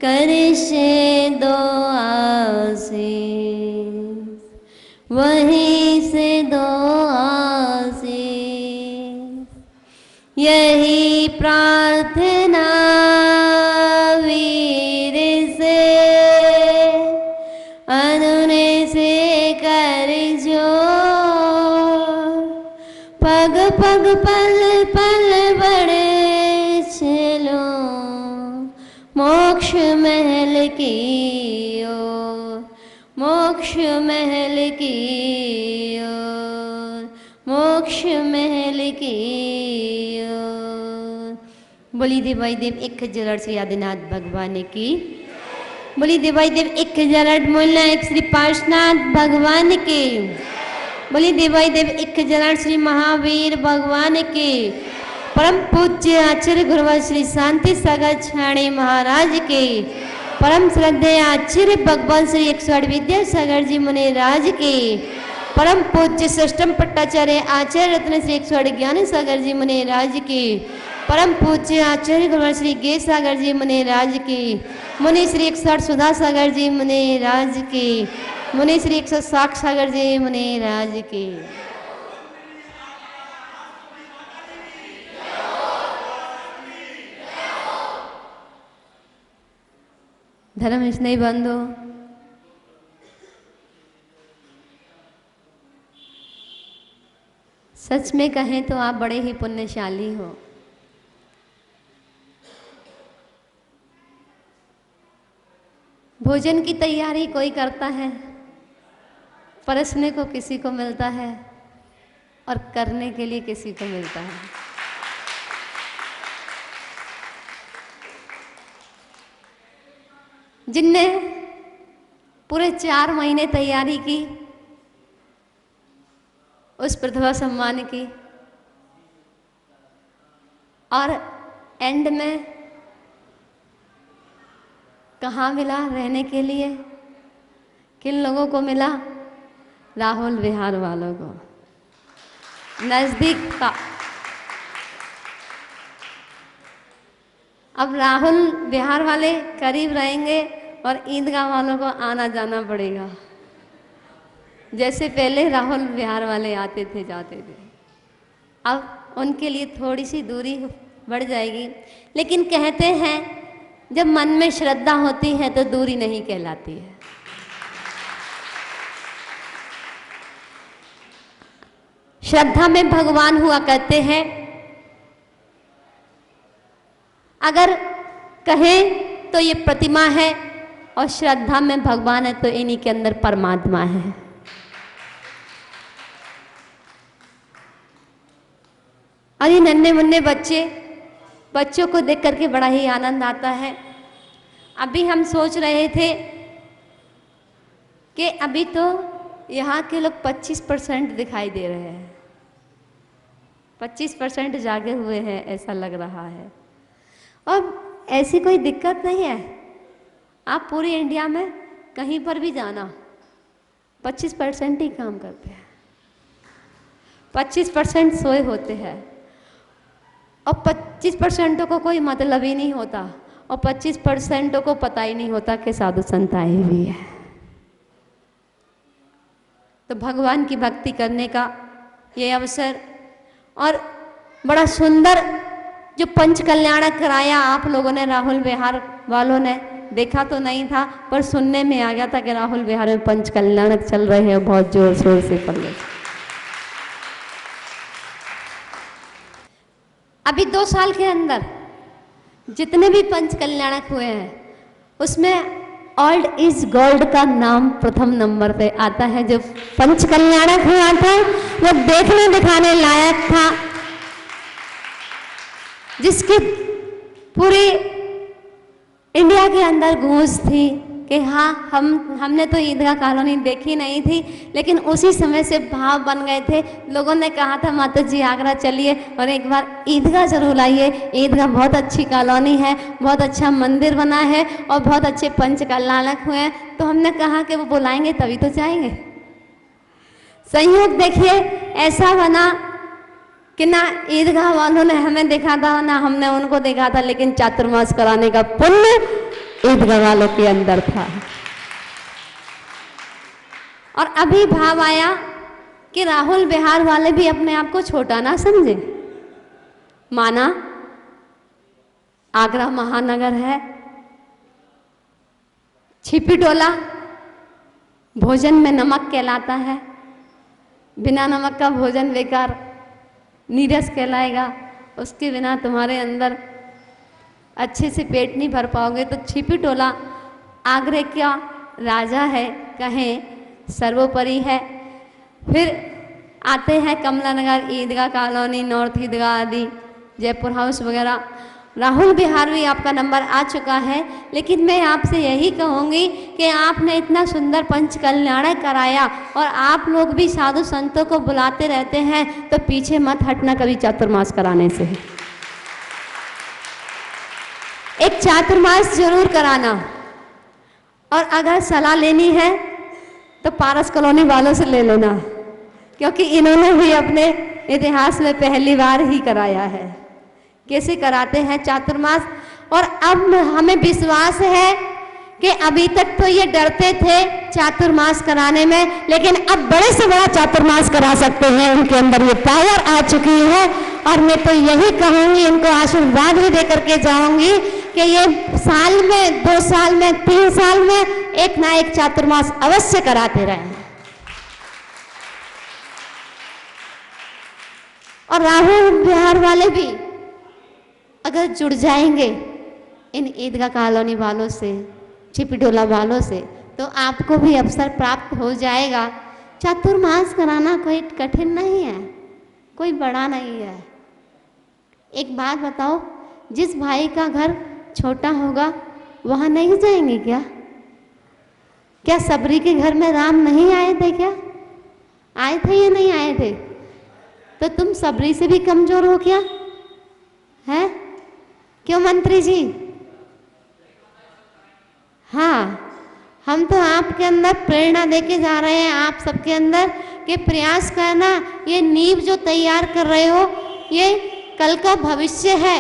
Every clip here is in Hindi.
कर से दो आशीष, वहीं से दो आशीष, यही प्रार्थना वीर से अनुने से कर जो, पग पग पल पल बढ़े चलो मोक्ष महल की ओर, मोक्ष महल की ओर, मोक्ष महल की ओर। बोली देवाई देव 1000 श्री आदिनाथ भगवान की, बोली देवाई देव 1000 मोलना एक श्री पार्श्वनाथ भगवान के, बोली देवाई देव 1000 श्री महावीर भगवान के, परम पूज्य आचार्य गुरुवर श्री शांति सागर छाणे महाराज के, परम श्रद्धेय आचार्य भगवान श्री 108 विद्यासागर जी मुनि राज के, परम पूज्य षष्ठम पट्टाचार्य आचार्य रत्न श्री 108 ज्ञान सागर जी मुनि राज के, परम पूज्य आचार्य गुरुवर श्री गे सागर जी मुनि राज के, मुनि श्री 108 सुधा सागर जी मुनि राज के, मुनि श्री 107 सागर जी मुनि राज के। धर्म स्नेही बंधु, सच में कहें तो आप बड़े ही पुण्यशाली हो। भोजन की तैयारी कोई करता है, परसने को किसी को मिलता है और करने के लिए किसी को मिलता है। जिनने पूरे 4 महीने तैयारी की, उस प्रतिभा सम्मान की, और एंड में कहाँ मिला रहने के लिए, किन लोगों को मिला? राहुल विहार वालों को, नजदीक का। अब राहुल विहार वाले करीब रहेंगे और ईदगाह वालों को आना जाना पड़ेगा। जैसे पहले राहुल विहार वाले आते थे जाते थे, अब उनके लिए थोड़ी सी दूरी बढ़ जाएगी। लेकिन कहते हैं जब मन में श्रद्धा होती है तो दूरी नहीं कहलाती है। श्रद्धा में भगवान हुआ करते हैं। अगर कहें तो ये प्रतिमा है और श्रद्धा में भगवान है तो इन्हीं के अंदर परमात्मा है। और ये नन्हे मुन्ने बच्चों को देख करके बड़ा ही आनंद आता है। अभी हम सोच रहे थे कि अभी तो यहाँ के लोग 25% दिखाई दे रहे हैं, 25% जागे हुए हैं ऐसा लग रहा है। और ऐसी कोई दिक्कत नहीं है, आप पूरी इंडिया में कहीं पर भी जाना 25% ही काम करते हैं, 25% सोए होते हैं। और 25% को कोई मतलब ही नहीं होता, और 25% को पता ही नहीं होता कि साधु संत आए हुए हैं। तो भगवान की भक्ति करने का ये अवसर, और बड़ा सुंदर जो पंच कल्याणक कराया आप लोगों ने, राहुल विहार वालों ने। देखा तो नहीं था पर सुनने में आ गया था कि राहुल विहार में पंच कल्याणक चल रहे हैं, बहुत जोर शोर से पड़ रहे। अभी 2 साल के अंदर जितने भी पंच कल्याणक हुए हैं उसमें ओल्ड इज गोल्ड का नाम प्रथम नंबर पे आता है। जो पंच कल्याणक हुआ था वो देखने दिखाने लायक था, जिसकी पूरी इंडिया के अंदर गूंज थी कि हाँ हमने तो ईदगाह कॉलोनी देखी नहीं थी, लेकिन उसी समय से भाव बन गए थे। लोगों ने कहा था माता जी आगरा चलिए और एक बार ईदगाह जरूर लाइए, ईदगाह बहुत अच्छी कॉलोनी है, बहुत अच्छा मंदिर बना है और बहुत अच्छे पंच कल्याणक हुए हैं। तो हमने कहा कि वो बुलाएंगे तभी तो जाएंगे। संयोग देखिए ऐसा बना कि ना ईदगाह वालों ने हमें देखा था ना हमने उनको देखा था, लेकिन चातुर्मास कराने का पुण्य ईदगाह वालों के अंदर था। और अभी भाव आया कि राहुल बिहार वाले भी अपने आप को छोटा ना समझे। माना आगरा महानगर है, छिपी टोला भोजन में नमक कहलाता है, बिना नमक का भोजन बेकार नीरस कहलाएगा, उसके बिना तुम्हारे अंदर अच्छे से पेट नहीं भर पाओगे। तो छिपी टोला आगरे का राजा है, कहें सर्वोपरि है। फिर आते हैं कमला नगर, ईदगाह कॉलोनी, नॉर्थ ईदगाह आदि, जयपुर हाउस वगैरह। राहुल बिहार भी आपका नंबर आ चुका है, लेकिन मैं आपसे यही कहूँगी कि आपने इतना सुंदर पंच कल्याण कराया और आप लोग भी साधु संतों को बुलाते रहते हैं, तो पीछे मत हटना कभी चातुर्मास कराने से। एक चातुर्मास जरूर कराना। और अगर सलाह लेनी है तो पारस कॉलोनी वालों से ले लेना, क्योंकि इन्होंने भी अपने इतिहास में पहली बार ही कराया है। कैसे कराते हैं चातुर्मास। और अब हमें विश्वास है कि अभी तक तो ये डरते थे चातुर्मास कराने में, लेकिन अब बड़े से बड़ा चातुर्मास करा सकते हैं, उनके अंदर ये पावर आ चुकी है। और मैं तो यही कहूँगी, इनको आशीर्वाद भी दे करके जाऊँगी कि ये साल में, 2 साल में, 3 साल में एक ना एक चातुर्मास अवश्य कराते रहें। और राहुल बिहार वाले भी अगर जुड़ जाएंगे इन ईदगाह कॉलोनी वालों से, छिपी टोला वालों से, तो आपको भी अवसर प्राप्त हो जाएगा। चातुर्मास कराना कोई कठिन नहीं है, कोई बड़ा नहीं है। एक बात बताओ, जिस भाई का घर छोटा होगा वहाँ नहीं जाएंगे क्या? क्या सबरी के घर में राम नहीं आए थे? क्या आए थे या नहीं आए थे? तो तुम सबरी से भी कमजोर हो क्या? है क्यों मंत्री जी? हाँ, हम तो आपके अंदर प्रेरणा देके जा रहे हैं, आप सबके अंदर कि प्रयास करना। ये नींव जो तैयार कर रहे हो, ये कल का भविष्य है।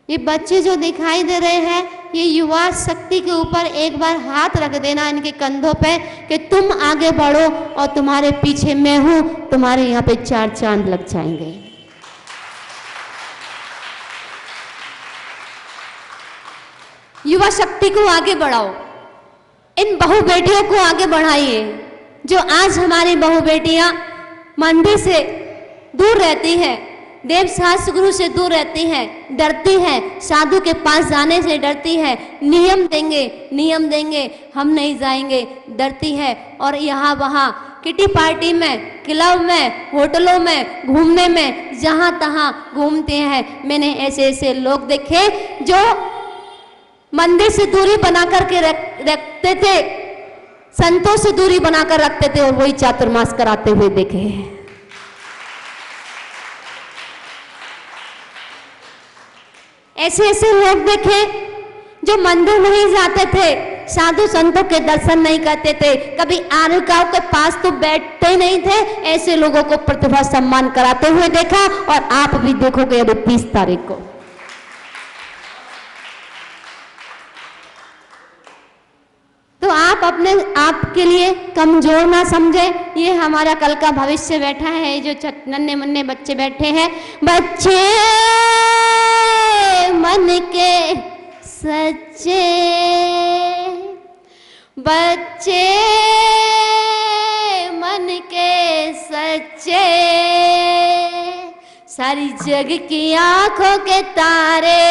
ये बच्चे जो दिखाई दे रहे हैं, ये युवा शक्ति के ऊपर एक बार हाथ रख देना इनके कंधों पे कि तुम आगे बढ़ो और तुम्हारे पीछे मैं हूं, तुम्हारे यहाँ पे 4 चांद लग जाएंगे। युवा शक्ति को आगे बढ़ाओ, इन बहू बेटियों को आगे बढ़ाइए। जो आज हमारी बहू बेटियां मंदिर से दूर रहती हैं, देव शास्त्र गुरु से दूर रहती हैं, डरती हैं, साधु के पास जाने से डरती हैं, नियम देंगे हम नहीं जाएंगे, डरती है। और यहाँ वहाँ किटी पार्टी में, क्लब में, होटलों में, घूमने में जहाँ तहाँ घूमते हैं। मैंने ऐसे ऐसे लोग देखे जो मंदिर से दूरी बना करके रखते थे, संतों से दूरी बनाकर रखते थे, और वही चातुर्मास कराते हुए देखे हैं। ऐसे ऐसे लोग देखे जो मंदिर नहीं जाते थे, साधु संतों के दर्शन नहीं करते थे, कभी आरुकाओं के पास तो बैठते नहीं थे। ऐसे लोगों को प्रतिभा सम्मान कराते हुए देखा, और आप भी देखोगे अभी 30 तारीख को। तो आप अपने आप के लिए कमजोर ना समझे। ये हमारा कल का भविष्य बैठा है, जो नन्हे मुन्ने बच्चे बैठे हैं, बच्चे मन के सच्चे, बच्चे मन के सच्चे, सारी जग की आंखों के तारे,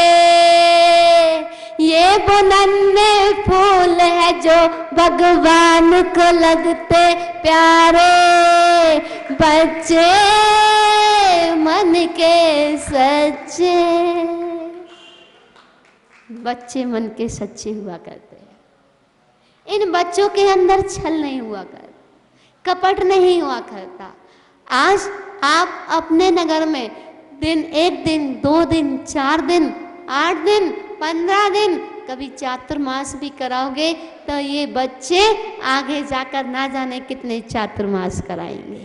ये वो नन्हे फूल है जो भगवान को लगते प्यारे, बच्चे मन के सच्चे, बच्चे मन के सच्चे हुआ करते हैं। इन बच्चों के अंदर छल नहीं हुआ करता, कपट नहीं हुआ करता। आज आप अपने नगर में दिन, 1 दिन, 2 दिन, 4 दिन, 8 दिन, 15 दिन, कभी चातुर्मास भी कराओगे तो ये बच्चे आगे जाकर ना जाने कितने चातुर्मास कराएंगे।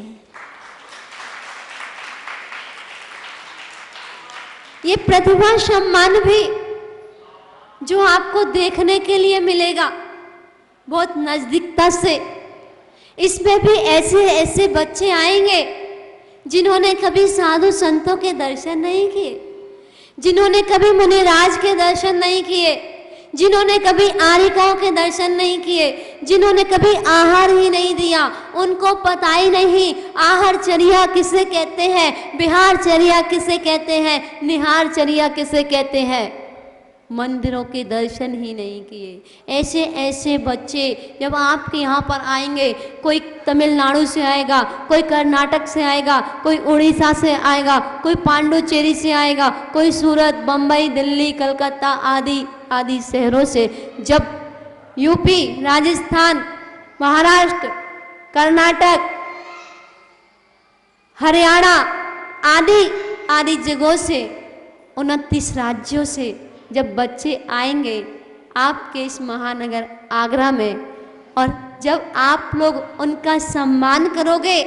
ये प्रतिभा सम्मान भी जो आपको देखने के लिए मिलेगा बहुत नजदीकता से। इसमें भी ऐसे ऐसे बच्चे आएंगे जिन्होंने कभी साधु संतों के दर्शन नहीं किए, जिन्होंने कभी मुनिराज के दर्शन नहीं किए, जिन्होंने कभी आरिकाओं के दर्शन नहीं किए, जिन्होंने कभी आहार ही नहीं दिया, उनको पता ही नहीं आहारचर्या किसे कहते हैं, विहारचर्या किसे कहते हैं, निहारचर्या किसे कहते हैं। मंदिरों के दर्शन ही नहीं किए। ऐसे ऐसे बच्चे जब आपके यहाँ पर आएंगे, कोई तमिलनाडु से आएगा, कोई कर्नाटक से आएगा, कोई उड़ीसा से आएगा, कोई पांडुचेरी से आएगा, कोई सूरत, बम्बई, दिल्ली, कलकत्ता आदि आदि शहरों से, जब यूपी, राजस्थान, महाराष्ट्र, कर्नाटक, हरियाणा आदि आदि जगहों से, 29 राज्यों से जब बच्चे आएंगे आपके इस महानगर आगरा में, और जब आप लोग उनका सम्मान करोगे,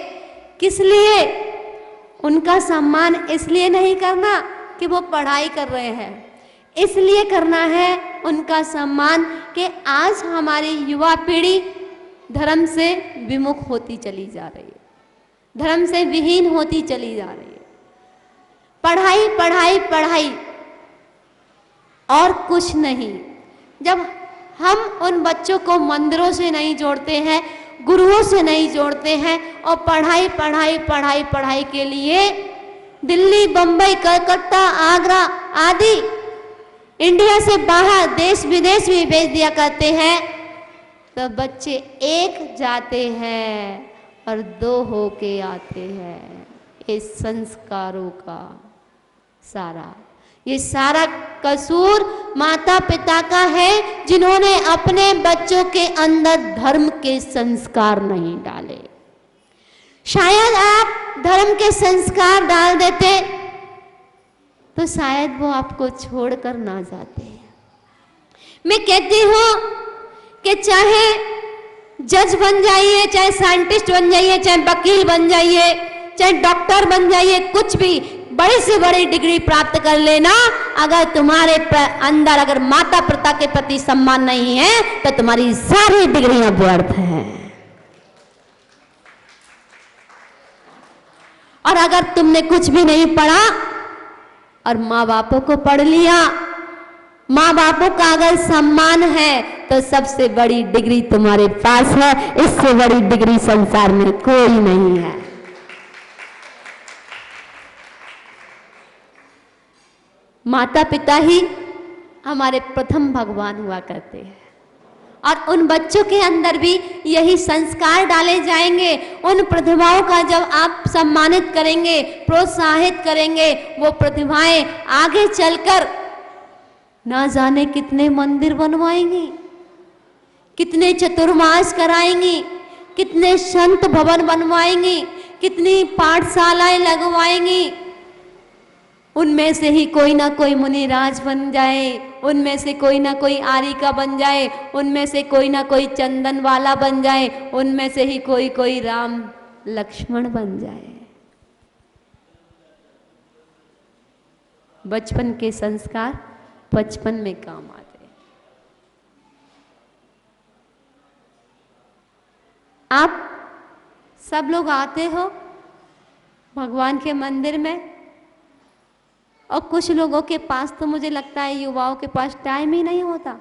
किस लिए? उनका सम्मान इसलिए नहीं करना कि वो पढ़ाई कर रहे हैं, इसलिए करना है उनका सम्मान कि आज हमारी युवा पीढ़ी धर्म से विमुख होती चली जा रही है, धर्म से विहीन होती चली जा रही है। पढ़ाई पढ़ाई पढ़ाई और कुछ नहीं। जब हम उन बच्चों को मंदिरों से नहीं जोड़ते हैं, गुरुओं से नहीं जोड़ते हैं, और पढ़ाई पढ़ाई पढ़ाई पढ़ाई के लिए दिल्ली, बम्बई, कलकत्ता, आगरा आदि इंडिया से बाहर देश विदेश भी भेज दिया करते हैं, तो बच्चे एक जाते हैं और 2 होके आते हैं। इस संस्कारों का सारा, ये सारा कसूर माता पिता का है, जिन्होंने अपने बच्चों के अंदर धर्म के संस्कार नहीं डाले। शायद आप धर्म के संस्कार डाल देते तो शायद वो आपको छोड़कर ना जाते। मैं कहती हूं कि चाहे जज बन जाइए, चाहे साइंटिस्ट बन जाइए, चाहे वकील बन जाइए, चाहे डॉक्टर बन जाइए, कुछ भी बड़ी से बड़ी डिग्री प्राप्त कर लेना, अगर तुम्हारे अंदर अगर माता पिता के प्रति सम्मान नहीं है तो तुम्हारी सारी डिग्रियां व्यर्थ हैं। और अगर तुमने कुछ भी नहीं पढ़ा और माँ बापों को पढ़ लिया, माँ बापों का अगर सम्मान है, तो सबसे बड़ी डिग्री तुम्हारे पास है। इससे बड़ी डिग्री संसार में कोई नहीं है। माता पिता ही हमारे प्रथम भगवान हुआ करते हैं, और उन बच्चों के अंदर भी यही संस्कार डाले जाएंगे। उन प्रतिभाओं का जब आप सम्मानित करेंगे, प्रोत्साहित करेंगे, वो प्रतिभाएं आगे चलकर ना जाने कितने मंदिर बनवाएंगी, कितने चतुर्मास कराएंगी, कितने संत भवन बनवाएंगी, कितनी पाठशालाएं लगवाएंगी। उनमें से ही कोई ना कोई मुनिराज बन जाए, उनमें से कोई ना कोई आरिका बन जाए, उनमें से कोई ना कोई चंदन वाला बन जाए, उनमें से ही कोई कोई राम लक्ष्मण बन जाए। बचपन के संस्कार बचपन में काम आते हैं। आप सब लोग आते हो भगवान के मंदिर में, और कुछ लोगों के पास तो मुझे लगता है युवाओं के पास टाइम ही नहीं होता।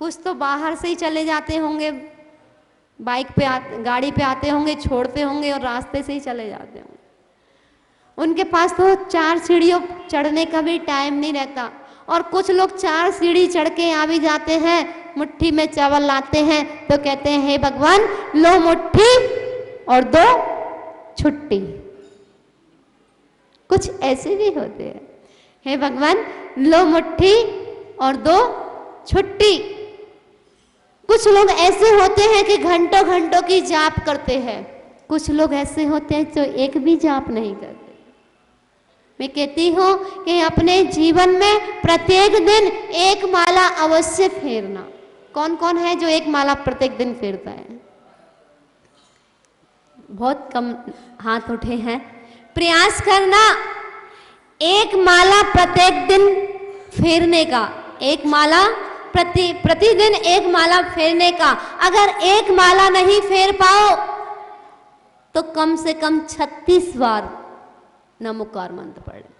कुछ तो बाहर से ही चले जाते होंगे, बाइक पे गाड़ी पे आते होंगे, छोड़ते होंगे और रास्ते से ही चले जाते होंगे। उनके पास तो 4 सीढ़ियों चढ़ने का भी टाइम नहीं रहता। और कुछ लोग 4 सीढ़ी चढ़ के आ भी जाते हैं, मुट्ठी में चावल लाते हैं तो कहते हैं हे भगवान लो मुट्ठी और 2 छुट्टी। कुछ ऐसे भी होते हैं, हे भगवान लो मुट्ठी और 2 छुट्टी। कुछ लोग ऐसे होते हैं कि घंटों घंटों की जाप करते हैं, कुछ लोग ऐसे होते हैं जो एक भी जाप नहीं करते। मैं कहती हूँ कि अपने जीवन में प्रत्येक दिन एक माला अवश्य फेरना। कौन कौन है जो एक माला प्रत्येक दिन फेरता है? बहुत कम हाथ उठे हैं। प्रयास करना एक माला प्रत्येक दिन फेरने का। एक माला प्रतिदिन एक माला फेरने का। अगर एक माला नहीं फेर पाओ तो कम से कम 36 बार नमोकार मंत्र पढ़ लें।